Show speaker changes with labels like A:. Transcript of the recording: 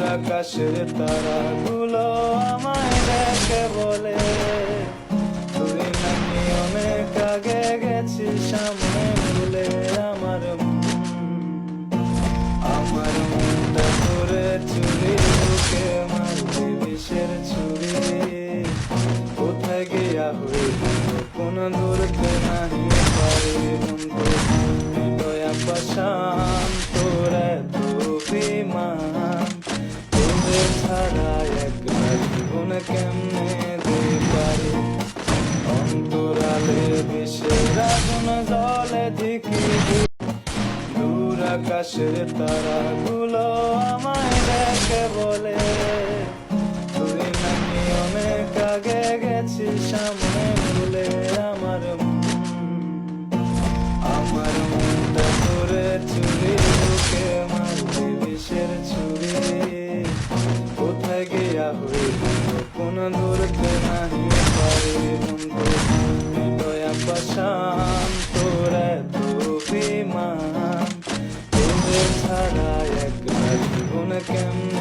A: আকাশের তারাগুলো আমায় দেখে বলে তুই নাকি অনেক আগে গেছিস সামনে ভুলে আমার মনটা করে চুরি বুকে মারলি বিষের ছুরি কোথায় গিয়া হইল কোন ধরতে নাহি পারি বন্ধু হৃদয়া পাশান তোর এত বিমান তোদের ছাড়া একলা জীবন কেমনে দিতে পারি অন্তরালে বিষের আগুন জলে ঝিকি দূর আকাশের তারাগুলো আমায় দেখে বলে তুই নাকি অনেক আগে গেছিস সামনে ভুলে আমার মনটা করে চুরি বুকে মারলি বিষের ছুরি কোথায় গিয়া হইল কোন ধরতে নাহি পারি বন্ধু হৃদয়া পাশান তোর এত বিমান ছাড়া একলা জীবন কেমন